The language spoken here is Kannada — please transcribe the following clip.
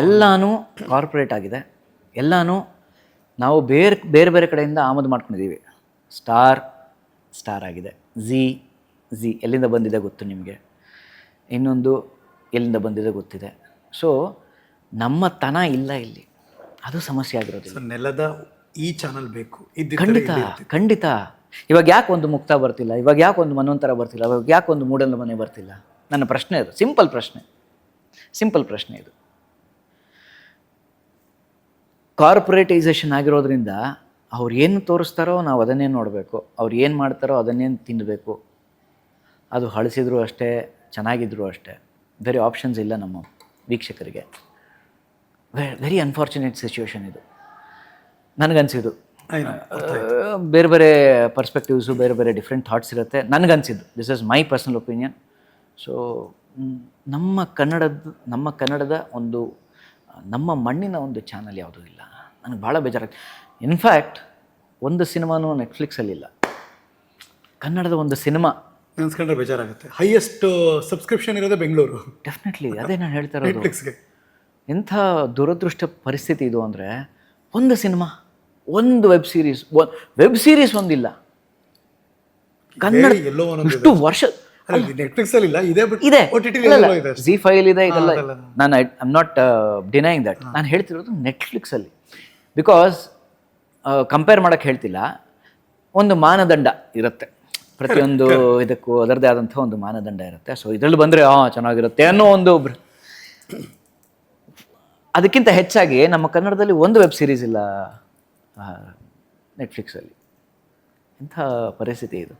ಎಲ್ಲನೂ ಕಾರ್ಪೊರೇಟ್ ಆಗಿದೆ. ಎಲ್ಲನೂ ನಾವು ಬೇರೆ ಬೇರೆ ಬೇರೆ ಕಡೆಯಿಂದ ಆಮದು ಮಾಡ್ಕೊಂಡಿದ್ದೀವಿ. ಸ್ಟಾರ್ ಆಗಿದೆ. ಝೀ ಎಲ್ಲಿಂದ ಬಂದಿದೆ ಗೊತ್ತು ನಿಮಗೆ. ಇನ್ನೊಂದು ಎಲ್ಲಿಂದ ಬಂದಿದೆ ಗೊತ್ತಿದೆ. ಸೊ ನಮ್ಮ ತನ ಇಲ್ಲ ಇಲ್ಲಿ, ಅದು ಸಮಸ್ಯೆ ಆಗಿರೋದಿಲ್ಲ. ನೆಲದ ಈ ಚಾನಲ್ ಬೇಕು. ಖಂಡಿತ. ಇವಾಗ ಯಾಕೆ ಒಂದು ಮುಕ್ತ ಬರ್ತಿಲ್ಲ, ಇವಾಗ ಯಾಕೆ ಒಂದು ಮನ್ವಂತರ ಬರ್ತಿಲ್ಲ, ಇವಾಗ ಯಾಕೆ ಒಂದು ಮೂಡಲ ಮನೆ ಬರ್ತಿಲ್ಲ? ನನ್ನ ಪ್ರಶ್ನೆ ಅದು. ಸಿಂಪಲ್ ಪ್ರಶ್ನೆ ಇದು. ಕಾರ್ಪೊರೇಟೈಸೇಷನ್ ಆಗಿರೋದ್ರಿಂದ ಅವ್ರು ಏನು ತೋರಿಸ್ತಾರೋ ನಾವು ಅದನ್ನೇ ನೋಡಬೇಕು, ಅವ್ರು ಏನು ಮಾಡ್ತಾರೋ ಅದನ್ನೇ ತಿನ್ನಬೇಕು. ಅದು ಹಳಸಿದ್ರು ಅಷ್ಟೇ, ಚೆನ್ನಾಗಿದ್ರು ಅಷ್ಟೇ, ಬೇರೆ ಆಪ್ಷನ್ಸ್ ಇಲ್ಲ ನಮ್ಮ ವೀಕ್ಷಕರಿಗೆ. ವೆರಿ ಅನ್ಫಾರ್ಚುನೇಟ್ ಸಿಚುವೇಶನ್ ಇದು ನನಗನ್ಸಿದ್ದು. ಬೇರೆ ಬೇರೆ ಪರ್ಸ್ಪೆಕ್ಟಿವ್ಸು, ಬೇರೆ ಬೇರೆ ಡಿಫ್ರೆಂಟ್ ಥಾಟ್ಸ್ ಇರುತ್ತೆ. ನನಗನ್ಸಿದ್ದು, this is my personal opinion. So ನಮ್ಮ ಕನ್ನಡದ ಒಂದು, ನಮ್ಮ ಮಣ್ಣಿನ ಒಂದು ಚಾನಲ್ ಯಾವುದೂ ಇಲ್ಲ. ನನಗೆ ಭಾಳ ಬೇಜಾರಾಗ್ತದೆ. ಇನ್ಫ್ಯಾಕ್ಟ್ ಒಂದು ಸಿನಿಮಾನೂ ನೆಟ್ಫ್ಲಿಕ್ಸಲ್ಲಿಲ್ಲ, ಕನ್ನಡದ ಒಂದು ಸಿನಿಮಾ. ನೆನ್ಸ್ಕೊಂಡ್ರೆ ಬೇಜಾರಾಗುತ್ತೆ. ಹೈಯೆಸ್ಟ್ ಸಬ್ಸ್ಕ್ರಿಪ್ಷನ್ ಇರೋದೇ ಬೆಂಗಳೂರು. ಡೆಫಿನೆಟ್ಲಿ, ಅದೇ ನಾನು ಹೇಳ್ತಾ ಇರೋದು. ಎಂಥ ದುರದೃಷ್ಟ ಪರಿಸ್ಥಿತಿ ಇದು ಅಂದರೆ, ಒಂದು ಸಿನಿಮಾ, ಒಂದು ವೆಬ್ ಸೀರೀಸ್ ಒಂದಿಲ್ಲ ಕನ್ನಡ. ಇಷ್ಟು ವರ್ಷ ನೆಟ್ಫ್ಲಿಕ್ಸಲ್ಲಿ ಇಲ್ಲ, ಇದೆ. ZEE5 ಇದೆ, ಇದೆಲ್ಲ. ನಾನು I am not denying that. ನಾನು ಹೇಳ್ತಿರೋದು ನೆಟ್ಫ್ಲಿಕ್ಸಲ್ಲಿ. ಬಿಕಾಸ್ ಕಂಪೇರ್ ಮಾಡೋಕ್ಕೆ ಹೇಳ್ತಿಲ್ಲ, ಒಂದು ಮಾನದಂಡ ಇರುತ್ತೆ ಪ್ರತಿಯೊಂದು ಇದಕ್ಕೂ, ಅದರದ್ದೇ ಆದಂಥ ಒಂದು ಮಾನದಂಡ ಇರುತ್ತೆ. ಸೊ ಇದರಲ್ಲಿ ಬಂದರೆ ಚೆನ್ನಾಗಿರುತ್ತೆ ಅನ್ನೋ ಒಂದು ಅದಕ್ಕಿಂತ ಹೆಚ್ಚಾಗಿ ನಮ್ಮ ಕನ್ನಡದಲ್ಲಿ ಒಂದು ವೆಬ್ ಸೀರೀಸ್ ಇಲ್ಲ ನೆಟ್ಫ್ಲಿಕ್ಸಲ್ಲಿ. ಇಂಥ ಪರಿಸ್ಥಿತಿ ಇದು.